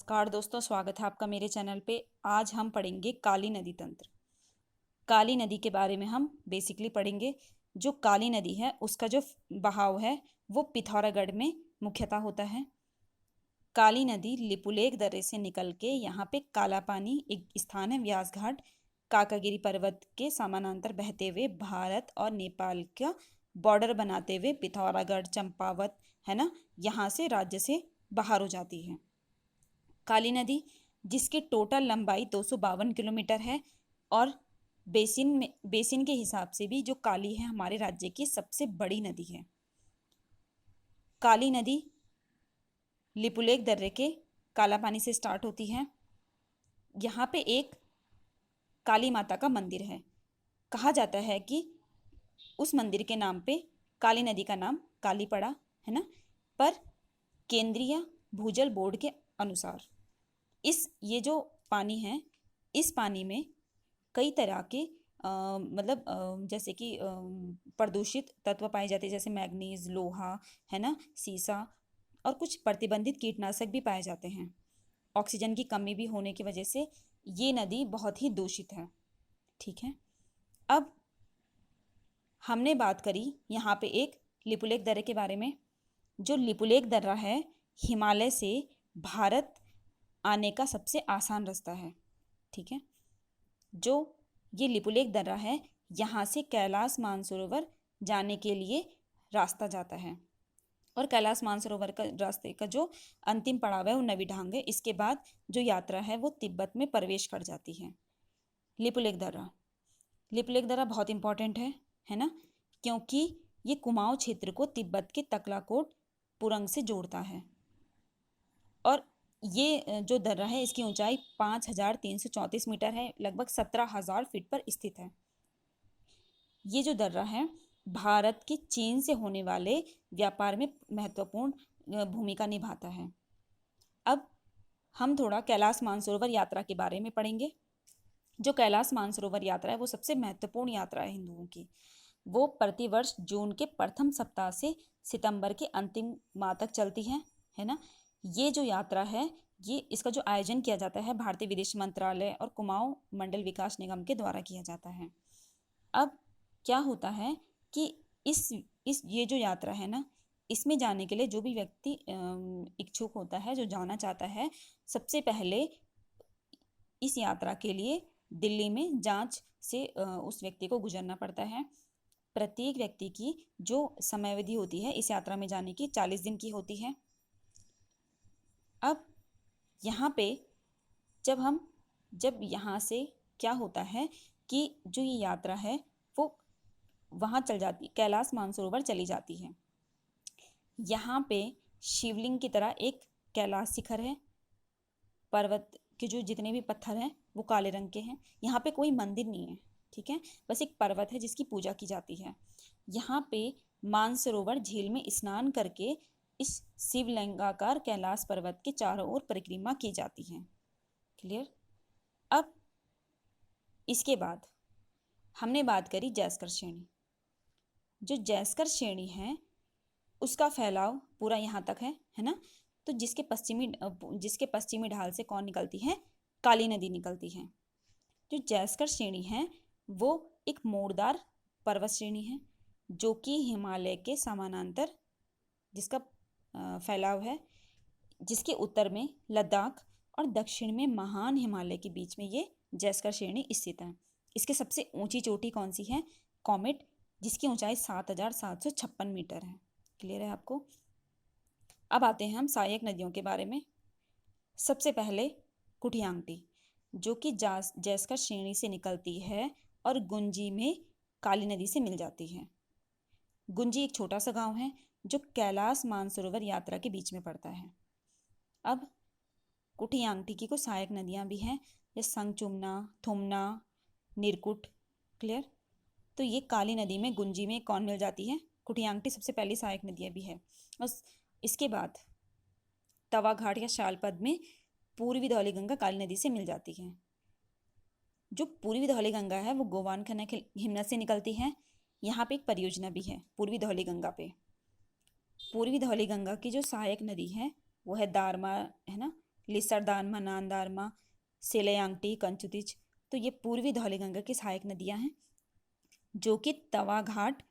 नमस्कार दोस्तों, स्वागत है आपका मेरे चैनल पे। आज हम पढ़ेंगे काली नदी तंत्र। काली नदी के बारे में हम बेसिकली पढ़ेंगे। जो काली नदी है उसका जो बहाव है वो पिथौरागढ़ में मुख्यतः होता है। काली नदी लिपुलेख दर्रे से निकल के यहाँ पे काला पानी एक स्थान है, व्यास घाट, काकागिरी पर्वत के समानांतर बहते हुए भारत और नेपाल का बॉर्डर बनाते हुए पिथौरागढ़, चंपावत, है ना, यहाँ से राज्य से बाहर हो जाती है काली नदी, जिसकी टोटल लंबाई 252 किलोमीटर है। और बेसिन के हिसाब से भी जो काली है हमारे राज्य की सबसे बड़ी नदी है। काली नदी लिपुलेख दर्रे के काला पानी से स्टार्ट होती है। यहाँ पे एक काली माता का मंदिर है। कहा जाता है कि उस मंदिर के नाम पे काली नदी का नाम काली पड़ा, है ना। पर केंद्रीय भूजल बोर्ड के अनुसार ये जो पानी है, इस पानी में कई तरह के जैसे कि प्रदूषित तत्व पाए जाते हैं, जैसे मैग्नीज, लोहा, है ना, सीसा, और कुछ प्रतिबंधित कीटनाशक भी पाए जाते हैं। ऑक्सीजन की कमी भी होने की वजह से ये नदी बहुत ही दूषित है। ठीक है, अब हमने बात करी यहाँ पे एक लिपुलेख दर्रे के बारे में। जो लिपुलेख दर्रा है, हिमालय से भारत आने का सबसे आसान रास्ता है। ठीक है, जो ये लिपुलेख दर्रा है, यहाँ से कैलाश मानसरोवर जाने के लिए रास्ता जाता है। और कैलाश मानसरोवर का रास्ते का जो अंतिम पड़ाव है वो नवीढांग है। इसके बाद जो यात्रा है वो तिब्बत में प्रवेश कर जाती है। लिपुलेख दर्रा बहुत इंपॉर्टेंट है ना, क्योंकि ये कुमाऊं क्षेत्र को तिब्बत के तकलाकोट पुरंग से जोड़ता है। और ये जो दर्रा है इसकी ऊंचाई 5,334 मीटर है, लगभग 17,000 फीट पर स्थित है। ये जो दर्रा है भारत के चीन से होने वाले व्यापार में महत्वपूर्ण भूमिका निभाता है। अब हम थोड़ा कैलाश मानसरोवर यात्रा के बारे में पढ़ेंगे। जो कैलाश मानसरोवर यात्रा है वो सबसे महत्वपूर्ण यात्रा है हिंदुओं की। वो प्रतिवर्ष जून के प्रथम सप्ताह से सितंबर के अंतिम माह तक चलती है ना। ये जो यात्रा है, ये इसका जो आयोजन किया जाता है भारतीय विदेश मंत्रालय और कुमाऊं मंडल विकास निगम के द्वारा किया जाता है। अब क्या होता है कि इस ये जो यात्रा है ना, इसमें जाने के लिए जो भी व्यक्ति इच्छुक होता है, जो जाना चाहता है, सबसे पहले इस यात्रा के लिए दिल्ली में जांच से उस व्यक्ति को गुजरना पड़ता है। प्रत्येक व्यक्ति की जो समयावधि होती है इस यात्रा में जाने की 40 दिन की होती है। अब यहाँ पे जब यहाँ से क्या होता है कि जो ये यात्रा है वो वहाँ चल जाती, कैलाश मानसरोवर चली जाती है। यहाँ पे शिवलिंग की तरह एक कैलाश शिखर है। पर्वत के जो जितने भी पत्थर हैं वो काले रंग के हैं। यहाँ पे कोई मंदिर नहीं है, ठीक है, बस एक पर्वत है जिसकी पूजा की जाती है। यहाँ पे मानसरोवर झील में स्नान करके इस शिवलिंगाकार कैलाश पर्वत के चारों ओर परिक्रमा की जाती है। क्लियर। अब इसके बाद हमने बात करी जैस्कर श्रेणी। जो जैस्कर श्रेणी है उसका फैलाव पूरा यहाँ तक है ना। तो जिसके पश्चिमी ढाल से कौन निकलती है? काली नदी निकलती है। जो जैस्कर श्रेणी है वो एक मोड़दार पर्वत श्रेणी है जो कि हिमालय के समानांतर जिसका फैलाव है, जिसके उत्तर में लद्दाख और दक्षिण में महान हिमालय के बीच में ये जैस्कर श्रेणी स्थित है। इसके सबसे ऊंची चोटी कौन सी है? कॉमेट, जिसकी ऊंचाई 7,756 मीटर है। क्लियर है आपको? अब आते हैं हम सहायक नदियों के बारे में। सबसे पहले कुठियांगटी, जो कि जैस्कर श्रेणी से निकलती है और गुंजी में काली नदी से मिल जाती है। गुंजी एक छोटा सा गांव है जो कैलाश मानसरोवर यात्रा के बीच में पड़ता है। अब कुठियांगटी की कुछ सहायक नदियां भी हैं, जैसे संगचुमना, थुमना, निरकुट। क्लियर। तो ये काली नदी में गुंजी में कौन मिल जाती है? कुठियांगटी सबसे पहली सहायक नदियां भी है। और इसके बाद तवा घाट या शालपद में पूर्वी धौलीगंगा काली नदी से मिल जाती है। जो पूर्वी धौलीगंगा है वो गोवान खना हिमनद से निकलती है। यहाँ पे एक परियोजना भी है पूर्वी धौलीगंगा पे। पूर्वी धौलीगंगा की जो सहायक नदी है वो है दारमा, है ना, लिसरदारमा, नांदारमा, सेलयांगटी, कंचुतिच। तो ये पूर्वी धौलीगंगा की सहायक नदियां हैं जो कि तवा घाट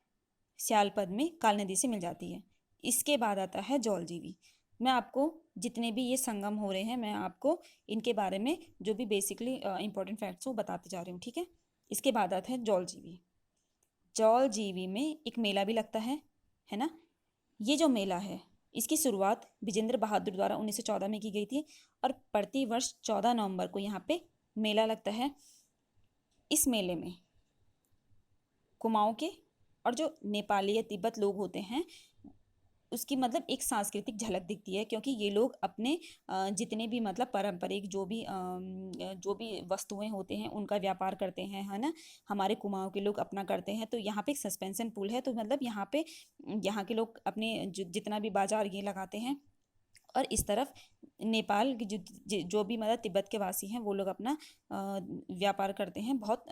स्यालपद में काली नदी से मिल जाती है। इसके बाद आता है जौलजीबी। मैं आपको जितने भी ये संगम हो रहे हैं, मैं आपको इनके बारे में जो भी बेसिकली इंपॉर्टेंट फैक्ट्स वो बताते जा रही हूँ, ठीक है। इसके बाद आता है जौलजीबी। जौलजीबी में एक मेला भी लगता है ना। ये जो मेला है इसकी शुरुआत विजेंद्र बहादुर द्वारा 1914 में की गई थी और प्रति वर्ष 14 नवंबर को यहाँ पे मेला लगता है। इस मेले में कुमाऊं के और जो नेपाली या तिब्बत लोग होते हैं उसकी मतलब एक सांस्कृतिक झलक दिखती है, क्योंकि ये लोग अपने जितने भी मतलब पारंपरिक जो भी वस्तुएं होते हैं उनका व्यापार करते हैं, है ना। हमारे कुमाऊं के लोग अपना करते हैं। तो यहाँ पे एक सस्पेंशन पुल है, तो मतलब यहाँ पे यहाँ के लोग अपने जितना भी बाजार ये लगाते हैं। और इस तरफ नेपाल की जो भी मतलब तिब्बत के वासी हैं वो लोग अपना व्यापार करते हैं। बहुत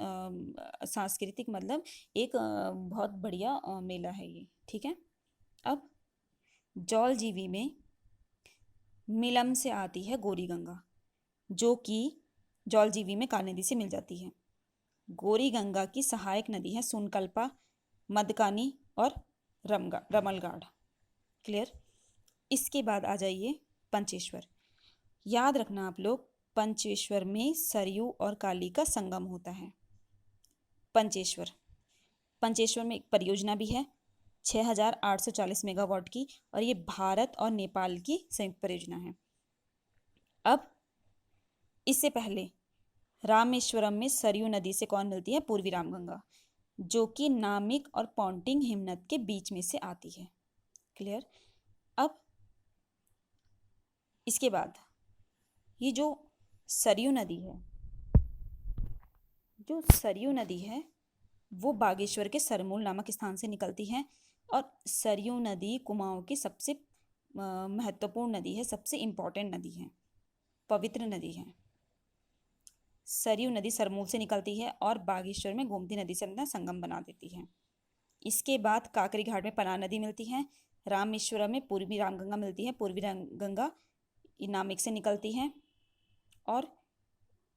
सांस्कृतिक मतलब एक बहुत बढ़िया मेला है ये, ठीक है। अब जौलजीबी में मिलम से आती है गौरी गंगा, जो कि जौलजीबी में काली नदी से मिल जाती है। गौरी गंगा की सहायक नदी है सुनकल्पा, मदकानी और रमलगाड़। क्लियर। इसके बाद आ जाइए पंचेश्वर। याद रखना आप लोग, पंचेश्वर में सरयू और काली का संगम होता है। पंचेश्वर में एक परियोजना भी है 6840 मेगावाट की, और ये भारत और नेपाल की संयुक्त परियोजना है। अब इससे पहले रामेश्वरम में सरयू नदी से कौन मिलती है? पूर्वी रामगंगा, जो कि नामिक और पौंटिंग हिमनद के बीच में से आती है। क्लियर। अब इसके बाद ये जो सरयू नदी है वो बागेश्वर के सरमूल नामक स्थान से निकलती है। और सरयू नदी कुमाऊं की सबसे महत्वपूर्ण नदी है, सबसे इम्पोर्टेंट नदी है, पवित्र नदी है। सरयू नदी सरमूल से निकलती है और बागेश्वर में गोमती नदी से अपना संगम बना देती है। इसके बाद काकरी घाट में पनार नदी मिलती है। रामेश्वरम में पूर्वी रामगंगा मिलती है, पूर्वी रामगंगा नामिक से निकलती है। और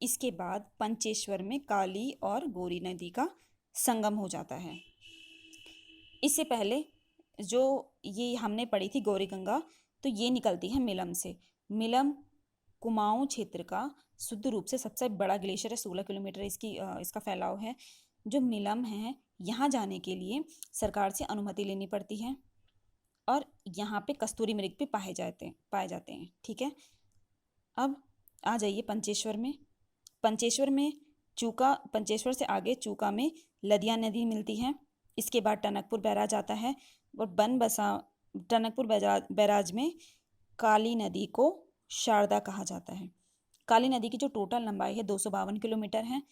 इसके बाद पंचेश्वर में काली और गौरी नदी का संगम हो जाता है। इससे पहले जो ये हमने पढ़ी थी गौरी गंगा, तो ये निकलती है मिलम से। मिलम कुमाऊं क्षेत्र का शुद्ध रूप से सबसे बड़ा ग्लेशियर है, 16 किलोमीटर इसका फैलाव है। जो मिलम है यहाँ जाने के लिए सरकार से अनुमति लेनी पड़ती है, और यहाँ पे कस्तूरी मृग भी पाए जाते हैं, ठीक है। अब आ जाइए पंचेश्वर में। पंचेश्वर से आगे चूका में लदिया नदी मिलती है। इसके बाद टनकपुर बैराज आता है, और टनकपुर बैराज में काली नदी को शारदा कहा जाता है। काली नदी की जो टोटल लंबाई है 252 किलोमीटर है।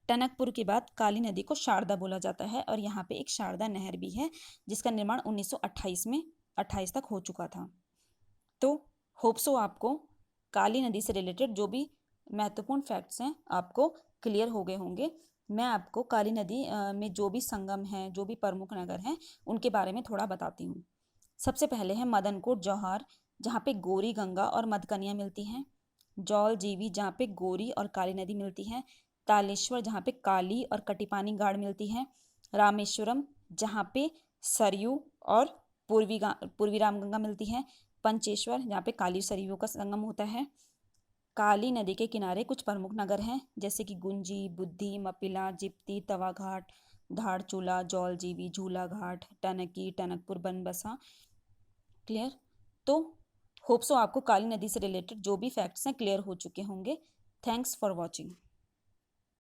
टनकपुर के बाद काली नदी को शारदा बोला जाता है, और यहाँ पे एक शारदा नहर भी है जिसका निर्माण 1928 तक हो चुका था। तो होप्सो आपको काली नदी से रिलेटेड जो भी महत्वपूर्ण फैक्ट्स हैं आपको क्लियर हो गए होंगे। मैं आपको काली नदी में जो भी संगम हैं, जो भी प्रमुख नगर हैं, उनके बारे में थोड़ा बताती हूँ। सबसे पहले है मदनकोट जौहार, जहाँ पे गौरी गंगा और मदकनिया मिलती हैं। जौलजीबी, जहाँ पे गौरी और काली नदी मिलती है। तालेश्वर, जहाँ पे काली और कटिपानी गाड़ मिलती है। रामेश्वरम, जहाँ पे सरयू और पूर्वी रामगंगा मिलती है। पंचेश्वर, जहाँ पे काली सरयू का संगम होता है। काली नदी के किनारे कुछ प्रमुख नगर हैं, जैसे कि गुंजी, बुद्धि, मपिला, जिप्ती, तवाघाट, धारचूला, जौलजीबी, झूला घाट, टनकी, टनकपुर, बनबसा। क्लियर। तो होप्सो आपको काली नदी से रिलेटेड जो भी फैक्ट्स हैं क्लियर हो चुके होंगे। Thanks for watching.